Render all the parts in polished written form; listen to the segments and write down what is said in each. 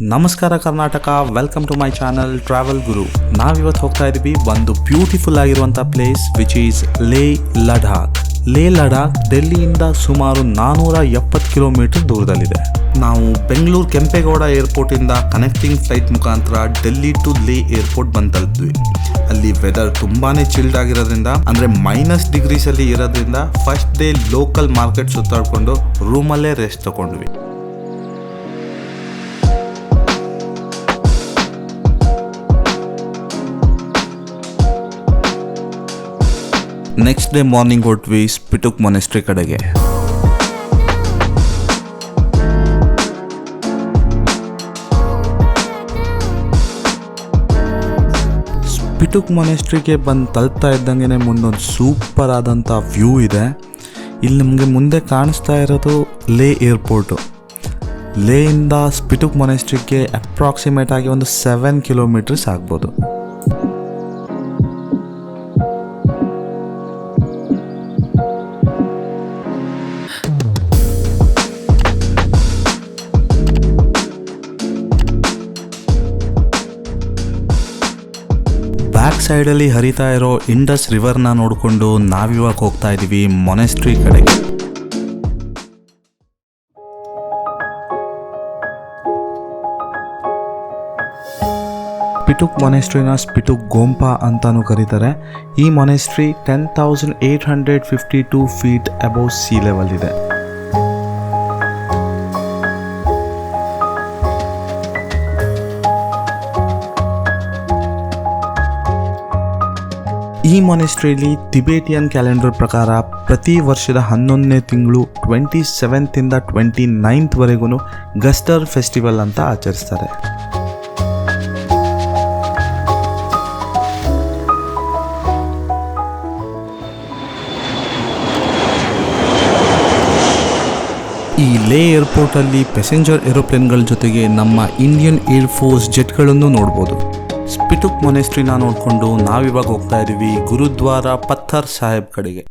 ನಮಸ್ಕಾರ Karnataka, welcome to my channel travel Guru. ನಾವಿವತ್ತು ಹೋಗ್ತಾ ಇದ್ದೀವಿ ಒಂದು ಬ್ಯೂಟಿಫುಲ್ ಆಗಿರುವಂಥ ಪ್ಲೇಸ್ ವಿಚ್ ಈಸ್ ಲೇ ಲಡಾಖ್. ಲೇ ಲಡಾಖ್ ಡೆಲ್ಲಿಯಿಂದ ಸುಮಾರು 470 ಕಿಲೋಮೀಟರ್ ದೂರದಲ್ಲಿದೆ. ನಾವು ಬೆಂಗಳೂರು ಕೆಂಪೇಗೌಡ ಏರ್ಪೋರ್ಟಿಂದ ಕನೆಕ್ಟಿಂಗ್ ಫ್ಲೈಟ್ ಮುಖಾಂತರ ಡೆಲ್ಲಿ ಟು ಲೇ ಏರ್ಪೋರ್ಟ್ ಬಂದು ತಲುಪಿದ್ವಿ. ಅಲ್ಲಿ ವೆದರ್ ತುಂಬಾನೇ ಚಿಲ್ಡ್ ಆಗಿರೋದ್ರಿಂದ, ಅಂದರೆ -ಡಿಗ್ರೀಸ್ ಅಲ್ಲಿ ಇರೋದ್ರಿಂದ ಫಸ್ಟ್ ಡೇ ಲೋಕಲ್ ಮಾರ್ಕೆಟ್ ಸುತ್ತಾಡ್ಕೊಂಡು ರೂಮಲ್ಲೇ ರೆಸ್ಟ್ ತಗೊಂಡ್ವಿ. ನೆಕ್ಸ್ಟ್ ಡೇ ಮಾರ್ನಿಂಗ್ ಹೊರಟ್ವಿ ಸ್ಪಿಟುಕ್ ಮೊನೆಸ್ಟ್ರಿ ಕಡೆಗೆ. ಸ್ಪಿಟುಕ್ ಮೊನೆಸ್ಟ್ರಿಗೆ ಬಂದು ತಲುಪ್ತಾ ಇದ್ದಂಗೆ ಮುಂದೊಂದು ಸೂಪರ್ ಆದಂಥ ವ್ಯೂ ಇದೆ. ಇಲ್ಲಿ ನಮಗೆ ಮುಂದೆ ಕಾಣಿಸ್ತಾ ಇರೋದು ಲೇ ಏರ್ಪೋರ್ಟು. ಲೇಯಿಂದ ಸ್ಪಿಟುಕ್ ಮೊನೆಸ್ಟ್ರಿಗೆ ಅಪ್ರಾಕ್ಸಿಮೇಟ್ ಆಗಿ ಒಂದು 7 ಕಿಲೋಮೀಟರ್ಸ್ ಆಗ್ಬೋದು. ಬ್ಯಾಕ್ ಸೈಡಲ್ಲಿ ಹರಿತಾ ಇರೋ ಇಂಡಸ್ ರಿವರ್ನ ನೋಡಿಕೊಂಡು ನಾವಿವಾಗ ಹೋಗ್ತಾ ಇದ್ದೀವಿ ಮೊನೆಸ್ಟ್ರಿ ಕಡೆಗೆ. ಸ್ಪಿಟುಕ್ ಮೊನೆಸ್ಟ್ರಿನ ಸ್ಪಿಟುಕ್ ಗೋಂಪಾ ಅಂತಾನೂ ಕರೀತಾರೆ. ಈ monastery 10,852 feet above sea level ಇದೆ. ಈ ಮೊನೆಸ್ಟ್ರಿಯಲ್ಲಿ ಟಿಬೇಟಿಯನ್ ಕ್ಯಾಲೆಂಡರ್ ಪ್ರಕಾರ ಪ್ರತಿ ವರ್ಷದ 11ನೇ ತಿಂಗಳು 27th ಇಂದ 29th ವರೆಗೂ ಗಸ್ಟರ್ ಫೆಸ್ಟಿವಲ್ ಅಂತ ಆಚರಿಸ್ತಾರೆ. ಈ ಲೇ ಏರ್ಪೋರ್ಟಲ್ಲಿ ಪ್ಯಾಸೆಂಜರ್ ಏರೋಪ್ಲೇನ್ಗಳ ಜೊತೆಗೆ ನಮ್ಮ ಇಂಡಿಯನ್ ಏರ್ ಫೋರ್ಸ್ ಜೆಟ್ಗಳನ್ನು ನೋಡ್ಬೋದು. ಸ್ಪಿಟುಕ್ ಮೊನೆಸ್ಟ್ರಿನ ನೋಡಿಕೊಂಡು ನಾವಿವಾಗ ಹೋಗ್ತಾ ಇದ್ದೀವಿ ಗುರುದ್ವಾರ ಪಥರ್ ಸಾಹೇಬ್ ಕಡೆಗೆ.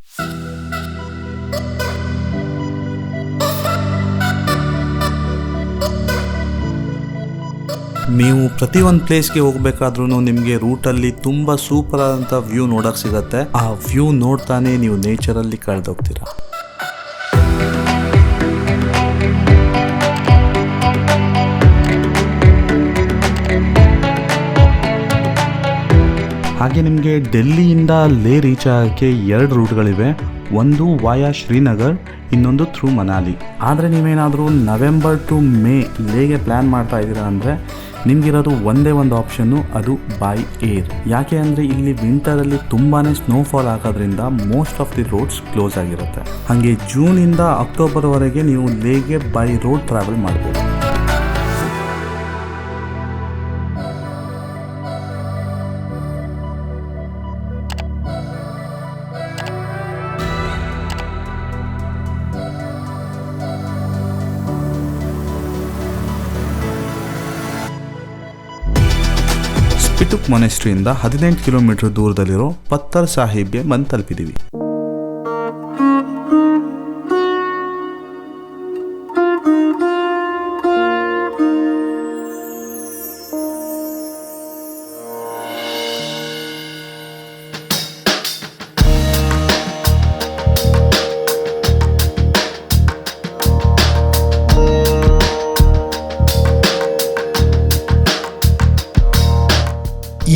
ನೀವು ಪ್ರತಿಯೊಂದು ಪ್ಲೇಸ್ಗೆ ಹೋಗ್ಬೇಕಾದ್ರೂ ನಿಮಗೆ ರೂಟಲ್ಲಿ ತುಂಬ ಸೂಪರ್ ಆದಂಥ ವ್ಯೂ ನೋಡೋಕೆ ಸಿಗತ್ತೆ. ಆ ವ್ಯೂ ನೋಡ್ತಾನೆ ನೀವು ನೇಚರಲ್ಲಿ ಕಳೆದೋಗ್ತೀರಾ. ಹಾಗೆ ನಿಮಗೆ ಡೆಲ್ಲಿಯಿಂದ ಲೇ ರೀಚ್ ಆಗೋಕ್ಕೆ 2 ರೂಟ್ಗಳಿವೆ. ಒಂದು ವಾಯಾ ಶ್ರೀನಗರ್, ಇನ್ನೊಂದು ಥ್ರೂ ಮನಾಲಿ. ಆದರೆ ನೀವೇನಾದರೂ ನವೆಂಬರ್ ಟು ಮೇ ಲೇಗೆ ಪ್ಲ್ಯಾನ್ ಮಾಡ್ತಾ ಇದ್ದೀರಾ ಅಂದರೆ ನಿಮಗಿರೋದು ಒಂದೇ ಒಂದು ಆಪ್ಷನ್ನು, ಅದು ಬೈ ಏರ್. ಯಾಕೆ ಅಂದರೆ ಇಲ್ಲಿ ವಿಂಟರಲ್ಲಿ ತುಂಬಾ ಸ್ನೋಫಾಲ್ ಆಗೋದ್ರಿಂದ most of the roads close ಆಗಿರುತ್ತೆ. ಹಾಗೆ ಜೂನಿಂದ ಅಕ್ಟೋಬರ್ವರೆಗೆ ನೀವು ಲೇಗೆ ಬೈ ರೋಡ್ ಟ್ರಾವೆಲ್ ಮಾಡ್ಬೋದು. ಸ್ಪಿಟುಕ್ ಮೊನೆಸ್ಟ್ರಿಯಿಂದ 18 ಕಿಲೋಮೀಟರ್ ದೂರದಲ್ಲಿರೋ ಪಥರ್ ಸಾಹಿಬ್ಗೆ ಬಂದು ತಲುಪಿದ್ದೀವಿ.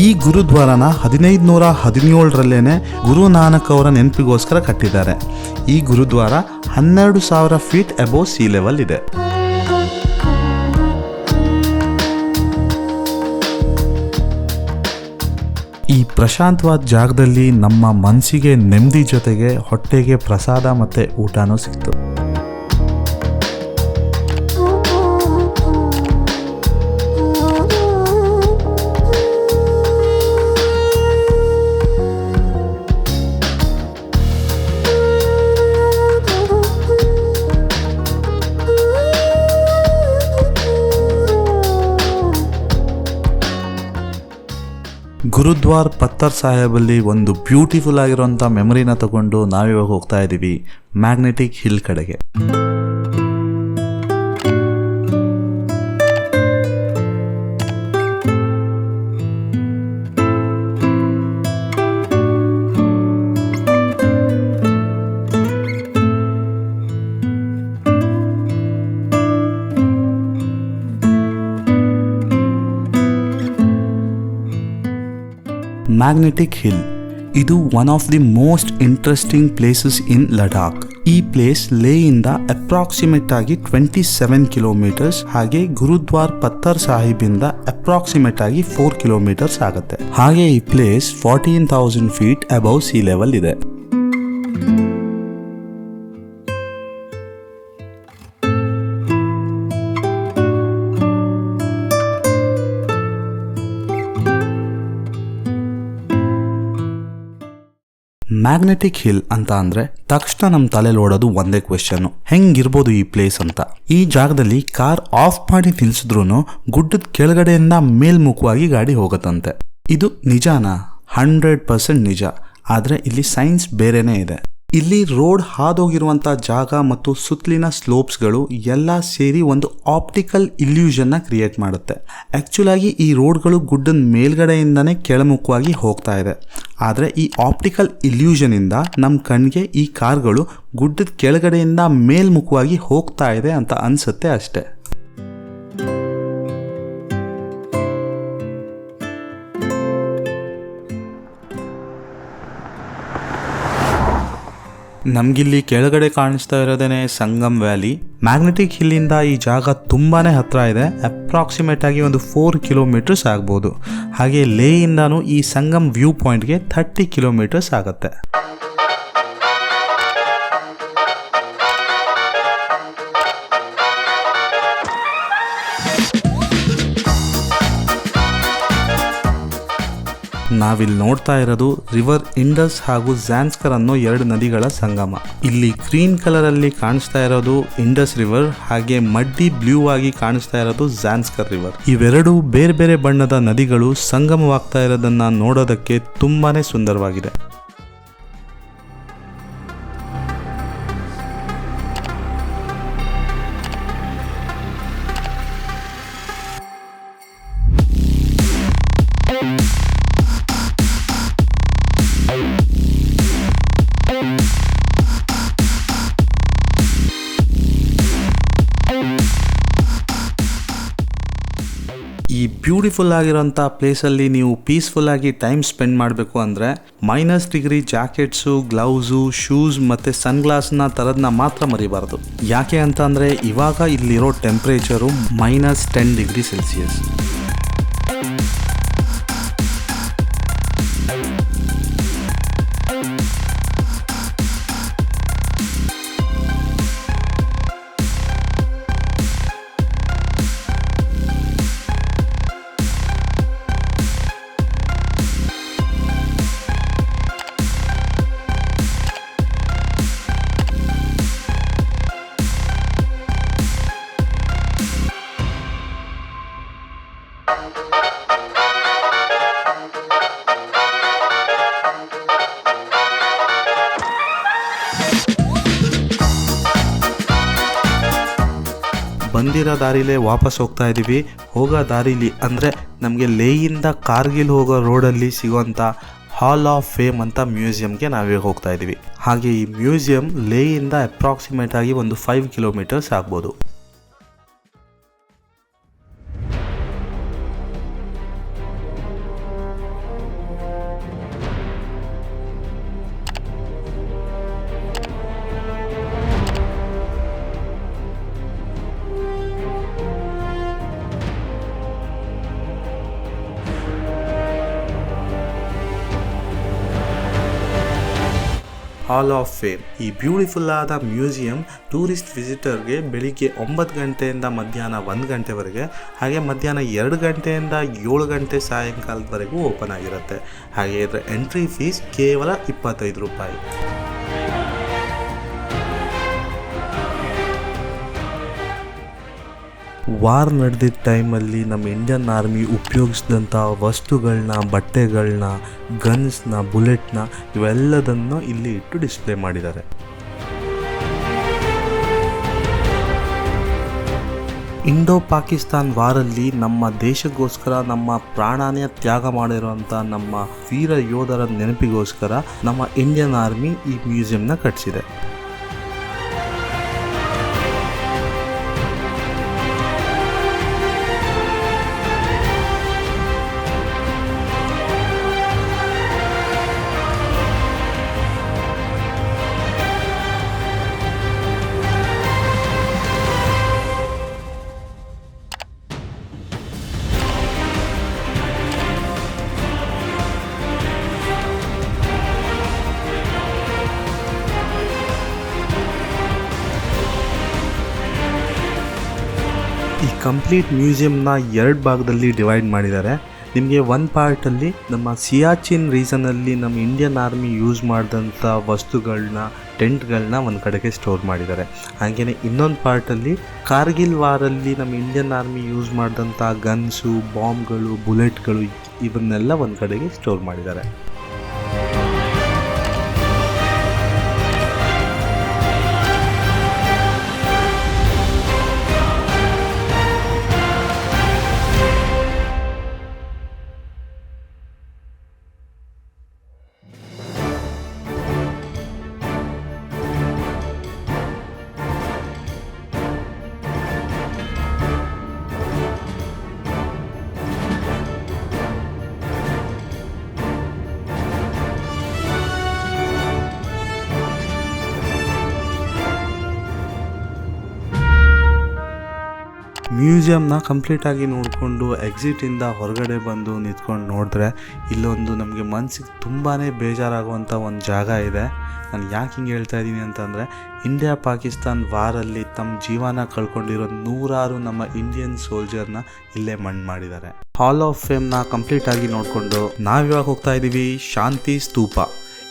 ಈ ಗುರುದ್ವಾರನ 1517ರಲ್ಲೇನೆ ಗುರು ನಾನಕ್ ಅವರ ನೆನಪಿಗೋಸ್ಕರ ಕಟ್ಟಿದ್ದಾರೆ. ಈ gurdwara 12,000 feet above sea level ಇದೆ. ಈ ಪ್ರಶಾಂತವಾದ ಜಾಗದಲ್ಲಿ ನಮ್ಮ ಮನಸ್ಸಿಗೆ ನೆಮ್ಮದಿ ಜೊತೆಗೆ ಹೊಟ್ಟೆಗೆ ಪ್ರಸಾದ ಮತ್ತು ಊಟನೂ ಸಿಕ್ತು. ಗುರುದ್ವಾರ ಪಥರ್ ಸಾಹೇಬಲ್ಲಿ ಒಂದು ಬ್ಯೂಟಿಫುಲ್ ಆಗಿರುವಂಥ ಮೆಮರಿನ ತಗೊಂಡು ನಾವಿವಾಗ ಹೋಗ್ತಾ ಇದ್ದೀವಿ ಮ್ಯಾಗ್ನೆಟಿಕ್ ಹಿಲ್ ಕಡೆಗೆ. Magnetic hill. ಇದು one of the most interesting places in Ladakh. ಈ ಪ್ಲೇಸ್ ಲೇ ಇಂದ ಅಪ್ರಾಕ್ಸಿಮೇಟ್ ಆಗಿ 27 ಕಿಲೋಮೀಟರ್ಸ್, ಹಾಗೆ ಗುರುದ್ವಾರ್ ಪತ್ತರ್ ಸಾಹಿಬ್ ಇಂದ ಅಪ್ರಾಕ್ಸಿಮೇಟ್ ಆಗಿ 4 ಕಿಲೋಮೀಟರ್ಸ್ ಆಗುತ್ತೆ. ಹಾಗೆ ಈ place 14,000 feet above sea level ಇದೆ. ಮ್ಯಾಗ್ನೆಟಿಕ್ ಹಿಲ್ ಅಂತ ಅಂದ್ರೆ ತಕ್ಷಣ ನಮ್ಮ ತಲೆಯಲ್ಲಿ ಓಡೋದು ಒಂದೇ ಕ್ವೆಶ್ಚನ್, ಹೆಂಗಿರ್ಬೋದು ಈ ಪ್ಲೇಸ್ ಅಂತ. ಈ ಜಾಗದಲ್ಲಿ ಕಾರ್ ಆಫ್ ಮಾಡಿ ನಿಲ್ಸಿದ್ರು ಗುಡ್ಡದ ಕೆಳಗಡೆಯಿಂದ ಮೇಲ್ಮುಖವಾಗಿ ಗಾಡಿ ಹೋಗುತ್ತಂತೆ. ಇದು ನಿಜಾನಾ? 100% ನಿಜ. ಆದ್ರೆ ಇಲ್ಲಿ ಸೈನ್ಸ್ ಬೇರೆನೇ ಇದೆ. ಇಲ್ಲಿ ರೋಡ್ ಹಾದೋಗಿರುವಂತ ಜಾಗ ಮತ್ತು ಸುತ್ತಲಿನ ಸ್ಲೋಪ್ಸ್ಗಳು ಎಲ್ಲ ಸೇರಿ ಒಂದು ಆಪ್ಟಿಕಲ್ ಇಲ್ಯೂಷನ್ ನ ಕ್ರಿಯೇಟ್ ಮಾಡುತ್ತೆ. ಆಕ್ಚುಲ್ ಆಗಿ ಈ ರೋಡ್ಗಳು ಗುಡ್ಡದ ಮೇಲ್ಗಡೆಯಿಂದನೇ ಕೆಳಮುಖವಾಗಿ ಹೋಗ್ತಾ ಇದೆ. ಆದರೆ ಈ ಆಪ್ಟಿಕಲ್ ಇಲ್ಯೂಷನ್ ಇಂದ ನಮ್ಮ ಕಣ್ಣಿಗೆ ಈ ಕಾರ್ಗಳು ಗುಡ್ಡದ ಕೆಳಗಡೆಯಿಂದ ಮೇಲ್ಮುಖವಾಗಿ ಹೋಗ್ತಾ ಇದೆ ಅಂತ ಅನ್ಸುತ್ತೆ ಅಷ್ಟೇ. ನಮಗಿಲ್ಲಿ ಕೆಳಗಡೆ ಕಾಣಿಸ್ತಾ ಇರೋದೇನೆ ಸಂಗಮ್ ವ್ಯಾಲಿ. ಮ್ಯಾಗ್ನೆಟಿಕ್ ಹಿಲ್ಲಿಂದ ಈ ಜಾಗ ತುಂಬಾನೇ ಹತ್ರ ಇದೆ. ಅಪ್ರಾಕ್ಸಿಮೇಟ್ ಆಗಿ ಒಂದು 4 ಕಿಲೋಮೀಟರ್ಸ್ ಆಗ್ಬೋದು. ಹಾಗೆ ಲೇ ಇಂದಾನು ಈ ಸಂಗಮ್ ವ್ಯೂ ಪಾಯಿಂಟ್ಗೆ 30 ಕಿಲೋಮೀಟರ್ಸ್ ಆಗುತ್ತೆ. ನಾವಿಲ್ಲಿ ನೋಡ್ತಾ ಇರೋದು ರಿವರ್ ಇಂಡಸ್ ಹಾಗೂ ಝಾನ್ಸ್ಕರ್ ಅನ್ನೋ 2 ನದಿಗಳ ಸಂಗಮ. ಇಲ್ಲಿ ಗ್ರೀನ್ ಕಲರ್ ಅಲ್ಲಿ ಕಾಣಿಸ್ತಾ ಇರೋದು ಇಂಡಸ್ ರಿವರ್, ಹಾಗೆ ಮಡ್ಡಿ ಬ್ಲೂ ಆಗಿ ಕಾಣಿಸ್ತಾ ಇರೋದು ಝಾನ್ಸ್ಕರ್ ರಿವರ್. ಇವೆರಡು ಬೇರೆ ಬೇರೆ ಬಣ್ಣದ ನದಿಗಳು ಸಂಗಮವಾಗ್ತಾ ಇರೋದನ್ನ ನೋಡೋದಕ್ಕೆ ತುಂಬಾನೇ ಸುಂದರವಾಗಿದೆ. ಈ ಬ್ಯೂಟಿಫುಲ್ ಆಗಿರೋಂಥ ಪ್ಲೇಸಲ್ಲಿ ನೀವು ಪೀಸ್ಫುಲ್ ಆಗಿ ಟೈಮ್ ಸ್ಪೆಂಡ್ ಮಾಡಬೇಕು ಅಂದರೆ -ಡಿಗ್ರಿ ಜಾಕೆಟ್ಸು, ಗ್ಲೌಸು, ಶೂಸ್ ಮತ್ತು ಸನ್ಗ್ಲಾಸ್ನ ಥರದನ್ನ ಮಾತ್ರ ಮರಿಬಾರ್ದು. ಯಾಕೆ ಅಂತ ಅಂದರೆ ಇವಾಗ ಇಲ್ಲಿರೋ ಟೆಂಪ್ರೇಚರು -10 ಡಿಗ್ರಿ ಸೆಲ್ಸಿಯಸ್. ಬಂದಿರೋ ದಾರಿಲೇ ವಾಪಸ್ ಹೋಗ್ತಾ ಇದ್ದೀವಿ. ಹೋಗೋ ದಾರಿಲಿ ಅಂದರೆ ನಮಗೆ ಲೇಯಿಂದ ಕಾರ್ಗಿಲ್ ಹೋಗೋ ರೋಡಲ್ಲಿ ಸಿಗೋಂಥ ಹಾಲ್ ಆಫ್ ಫೇಮ್ ಅಂತ ಮ್ಯೂಸಿಯಂಗೆ ನಾವೇ ಹೋಗ್ತಾ ಇದ್ದೀವಿ. ಹಾಗೆ ಈ ಮ್ಯೂಸಿಯಂ ಲೇಯಿಂದ ಅಪ್ರಾಕ್ಸಿಮೇಟ್ ಆಗಿ ಒಂದು 5 ಕಿಲೋಮೀಟರ್ಸ್ ಆಗ್ಬೋದು. ಹಾಲ್ ಆಫ್ ಫೇಮ್ ಈ ಬ್ಯೂಟಿಫುಲ್ ಆದ ಮ್ಯೂಸಿಯಂ ಟೂರಿಸ್ಟ್ ವಿಸಿಟರ್ಗೆ ಬೆಳಿಗ್ಗೆ 9 ಗಂಟೆಯಿಂದ ಮಧ್ಯಾಹ್ನ 1 ಗಂಟೆವರೆಗೆ, ಹಾಗೆ ಮಧ್ಯಾಹ್ನ 2 ಗಂಟೆಯಿಂದ 7 ಗಂಟೆ ಸಾಯಂಕಾಲದವರೆಗೂ ಓಪನ್ ಆಗಿರುತ್ತೆ. ಹಾಗೆ ಇದರ ಎಂಟ್ರಿ ಫೀಸ್ ಕೇವಲ 25 ರೂಪಾಯಿ. ವಾರ್ ನಡೆದಿದ್ದ ಟೈಮಲ್ಲಿ ನಮ್ಮ ಇಂಡಿಯನ್ ಆರ್ಮಿ ಉಪಯೋಗಿಸಿದಂಥ ವಸ್ತುಗಳನ್ನ, ಬಟ್ಟೆಗಳನ್ನ, ಗನ್ಸ್ನ, ಬುಲೆಟ್ನ ಇವೆಲ್ಲದನ್ನು ಇಲ್ಲಿ ಇಟ್ಟು ಡಿಸ್ಪ್ಲೇ ಮಾಡಿದ್ದಾರೆ. ಇಂಡೋ ಪಾಕಿಸ್ತಾನ್ ವಾರಲ್ಲಿ ನಮ್ಮ ದೇಶಕ್ಕೋಸ್ಕರ ನಮ್ಮ ಪ್ರಾಣಾನೇ ತ್ಯಾಗ ಮಾಡಿರುವಂಥ ನಮ್ಮ ವೀರ ಯೋಧರ ನೆನಪಿಗೋಸ್ಕರ ನಮ್ಮ ಇಂಡಿಯನ್ ಆರ್ಮಿ ಈ ಮ್ಯೂಸಿಯಂನ ಕಟ್ಟಿಸಿದೆ. ಕಂಪ್ಲೀಟ್ ಮ್ಯೂಸಿಯಂನ 2 ಭಾಗದಲ್ಲಿ ಡಿವೈಡ್ ಮಾಡಿದ್ದಾರೆ. ನಿಮಗೆ ಒಂದು ಪಾರ್ಟಲ್ಲಿ ನಮ್ಮ ಸಿಯಾಚಿನ್ ರೀಸನಲ್ಲಿ ನಮ್ಮ ಇಂಡಿಯನ್ ಆರ್ಮಿ ಯೂಸ್ ಮಾಡಿದಂಥ ವಸ್ತುಗಳನ್ನ, ಟೆಂಟ್ಗಳನ್ನ ಒಂದು ಕಡೆಗೆ ಸ್ಟೋರ್ ಮಾಡಿದ್ದಾರೆ. ಹಾಗೆಯೇ ಇನ್ನೊಂದು ಪಾರ್ಟಲ್ಲಿ ಕಾರ್ಗಿಲ್ ವಾರಲ್ಲಿ ನಮ್ಮ ಇಂಡಿಯನ್ ಆರ್ಮಿ ಯೂಸ್ ಮಾಡಿದಂಥ ಗನ್ಸು, ಬಾಂಬ್ಗಳು, ಬುಲೆಟ್ಗಳು ಇವನ್ನೆಲ್ಲ ಒಂದು ಕಡೆಗೆ ಸ್ಟೋರ್ ಮಾಡಿದ್ದಾರೆ. ಮ್ಯೂಸಿಯಂನ ಕಂಪ್ಲೀಟಾಗಿ ನೋಡಿಕೊಂಡು ಎಕ್ಸಿಟಿಂದ ಹೊರಗಡೆ ಬಂದು ನಿಂತ್ಕೊಂಡು ನೋಡಿದ್ರೆ ಇಲ್ಲೊಂದು ನಮಗೆ ಮನಸ್ಸಿಗೆ ತುಂಬಾ ಬೇಜಾರಾಗುವಂಥ ಒಂದು ಜಾಗ ಇದೆ. ನಾನು ಯಾಕೆ ಹಿಂಗೆ ಹೇಳ್ತಾ ಇದ್ದೀನಿ ಅಂತಂದರೆ, ಇಂಡಿಯಾ ಪಾಕಿಸ್ತಾನ್ ವಾರಲ್ಲಿ ತಮ್ಮ ಜೀವನ ಕಳ್ಕೊಂಡಿರೋ 100 ನಮ್ಮ ಇಂಡಿಯನ್ ಸೋಲ್ಜರ್ನ ಇಲ್ಲೇ ಮಣ್ಣು ಮಾಡಿದ್ದಾರೆ. ಹಾಲ್ ಆಫ್ ಫೇಮ್ನ ಕಂಪ್ಲೀಟಾಗಿ ನೋಡಿಕೊಂಡು ನಾವಿವಾಗ ಹೋಗ್ತಾ ಇದ್ದೀವಿ ಶಾಂತಿ ಸ್ತೂಪ.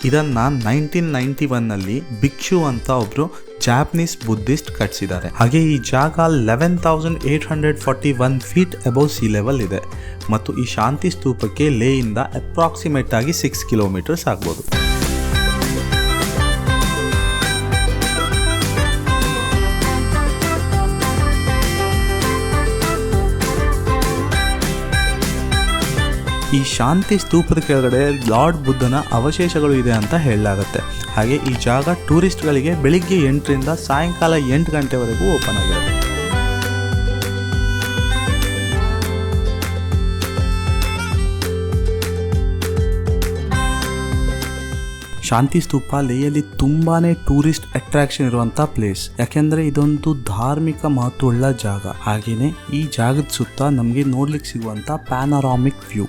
ಇದನ್ನು 1991ನಲ್ಲಿ ಭಿಕ್ಷು ಅಂತ ಒಬ್ಬರು ಜಾಪನೀಸ್ ಬುದ್ಧಿಸ್ಟ್ ಕಟ್ಟಿಸಿದ್ದಾರೆ. ಹಾಗೆ ಈ ಜಾಗ 11,841 ಫೀಟ್ ಅಬೌವ್ ಸಿ ಲೆವೆಲ್ ಇದೆ ಮತ್ತು ಈ ಶಾಂತಿ ಸ್ತೂಪಕ್ಕೆ ಲೇಯಿಂದ ಅಪ್ರಾಕ್ಸಿಮೇಟ್ ಆಗಿ 6 ಕಿಲೋಮೀಟರ್ಸ್ ಆಗ್ಬೋದು. ಈ ಶಾಂತಿ ಸ್ತೂಪದ ಕೆಳಗಡೆ ಲಾರ್ಡ್ ಬುದ್ಧನ ಅವಶೇಷಗಳು ಇದೆ ಅಂತ ಹೇಳಲಾಗುತ್ತೆ. ಹಾಗೆ ಈ ಜಾಗ ಟೂರಿಸ್ಟ್ಗಳಿಗೆ ಬೆಳಿಗ್ಗೆ 8ರಿಂದ ಸಾಯಂಕಾಲ 8 ಗಂಟೆವರೆಗೂ ಓಪನ್ ಆಗಿರುತ್ತೆ. ಶಾಂತಿ ಸ್ತೂಪ ಲೇಯಲ್ಲಿ ತುಂಬಾ ಟೂರಿಸ್ಟ್ ಅಟ್ರಾಕ್ಷನ್ ಇರುವಂಥ ಪ್ಲೇಸ್. ಯಾಕೆಂದರೆ ಇದೊಂದು ಧಾರ್ಮಿಕ ಮಹತ್ವವುಳ್ಳ ಜಾಗ. ಹಾಗೆಯೇ ಈ ಜಾಗದ ಸುತ್ತ ನಮಗೆ ನೋಡ್ಲಿಕ್ಕೆ ಸಿಗುವಂಥ ಪ್ಯಾನರಾಮಿಕ್ ವ್ಯೂ.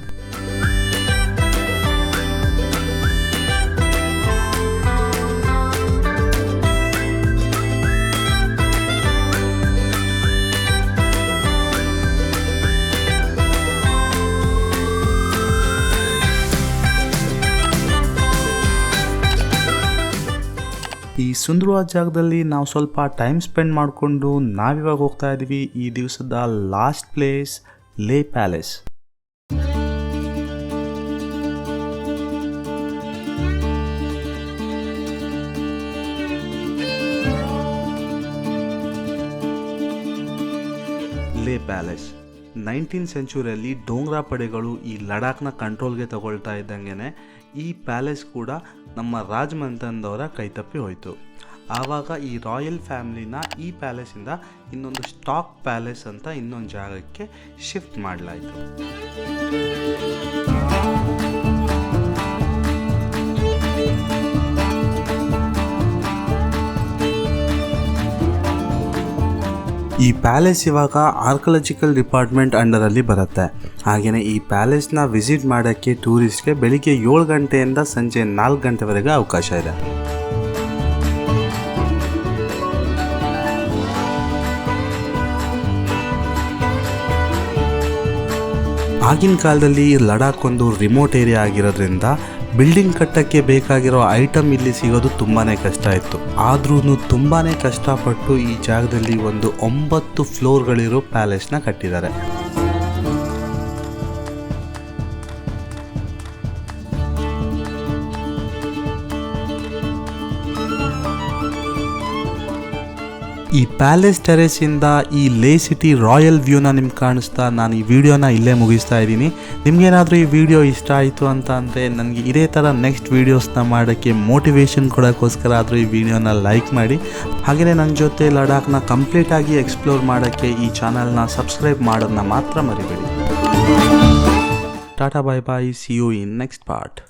ಈ ಸುಂದರವಾದ ಜಾಗದಲ್ಲಿ ನಾವು ಸ್ವಲ್ಪ ಟೈಮ್ ಸ್ಪೆಂಡ್ ಮಾಡಿಕೊಂಡು ನಾವಿವಾಗ ಹೋಗ್ತಾ ಇದ್ದೀವಿ ಈ ದಿವಸದ ಲಾಸ್ಟ್ ಪ್ಲೇಸ್, ಲೇ ಪ್ಯಾಲೇಸ್. ಲೇ ಪ್ಯಾಲೇಸ್ 19th ಸೆಂಚುರಿಯಲ್ಲಿ ಡೋಂಗ್ರಾ ಪಡೆಗಳು ಈ ಲಡಾಖ್ನ ಕಂಟ್ರೋಲ್ಗೆ ತಗೊಳ್ತಾ ಇದ್ದಂಗೆ ಈ ಪ್ಯಾಲೇಸ್ ಕೂಡ ನಮ್ಮ ರಾಜಮನೆತನದವರ ಕೈತಪ್ಪಿ ಹೋಯಿತು. ಆವಾಗ ಈ ರಾಯಲ್ ಫ್ಯಾಮಿಲಿನ ಈ ಪ್ಯಾಲೇಸಿಂದ ಇನ್ನೊಂದು ಸ್ಟಾಕ್ ಪ್ಯಾಲೇಸ್ ಅಂತ ಇನ್ನೊಂದು ಜಾಗಕ್ಕೆ ಶಿಫ್ಟ್ ಮಾಡಲಾಯಿತು. ಈ ಪ್ಯಾಲೇಸ್ ಇವಾಗ ಆರ್ಕಿಯಾಲಜಿಕಲ್ ಡಿಪಾರ್ಟ್ಮೆಂಟ್ ಅಂಡರಲ್ಲಿ ಬರುತ್ತೆ. ಹಾಗೆಯೇ ಈ ಪ್ಯಾಲೇಸ್ನ ವಿಸಿಟ್ ಮಾಡೋಕ್ಕೆ ಟೂರಿಸ್ಟ್ಗೆ ಬೆಳಿಗ್ಗೆ 7 ಗಂಟೆಯಿಂದ ಸಂಜೆ 4 ಗಂಟೆವರೆಗೆ ಅವಕಾಶ ಇದೆ. ಆಗಿನ ಕಾಲದಲ್ಲಿ ಲಡಾಖ್ ಒಂದು ರಿಮೋಟ್ ಏರಿಯಾ ಆಗಿರೋದ್ರಿಂದ ಬಿಲ್ಡಿಂಗ್ ಕಟ್ಟಕ್ಕೆ ಬೇಕಾಗಿರೋ ಐಟಮ್ ಇಲ್ಲಿ ಸಿಗೋದು ತುಂಬಾ ಕಷ್ಟ ಇತ್ತು. ಆದ್ರೂ ತುಂಬಾ ಕಷ್ಟಪಟ್ಟು ಈ ಜಾಗದಲ್ಲಿ ಒಂದು 9 ಫ್ಲೋರ್ಗಳಿರೋ ಪ್ಯಾಲೇಸ್ನ ಕಟ್ಟಿದ್ದಾರೆ. ಈ ಪ್ಯಾಲೇಸ್ ಟೆರೇಸಿಂದ ಈ ಲೇ ಸಿಟಿ ರಾಯಲ್ ವ್ಯೂನ ನಿಮ್ಗೆ ಕಾಣಿಸ್ತಾ ನಾನು ಈ ವಿಡಿಯೋನ ಇಲ್ಲೇ ಮುಗಿಸ್ತಾ ಇದ್ದೀನಿ. ನಿಮ್ಗೇನಾದರೂ ಈ ವಿಡಿಯೋ ಇಷ್ಟ ಆಯಿತು ಅಂತ ಅಂದರೆ ನನಗೆ ಇದೇ ಥರ ನೆಕ್ಸ್ಟ್ ವೀಡಿಯೋಸ್ನ ಮಾಡೋಕ್ಕೆ ಮೋಟಿವೇಶನ್ ಕೊಡೋಕ್ಕೋಸ್ಕರ ಆದರೂ ಈ ವಿಡಿಯೋನ ಲೈಕ್ ಮಾಡಿ. ಹಾಗೆಯೇ ನನ್ನ ಜೊತೆ ಲಡಾಖ್ನ ಕಂಪ್ಲೀಟಾಗಿ ಎಕ್ಸ್ಪ್ಲೋರ್ ಮಾಡೋಕ್ಕೆ ಈ ಚಾನಲ್ನ ಸಬ್ಸ್ಕ್ರೈಬ್ ಮಾಡೋದನ್ನ ಮಾತ್ರ ಮರಿಬೇಡಿ. Tata bye bye, see you in next part.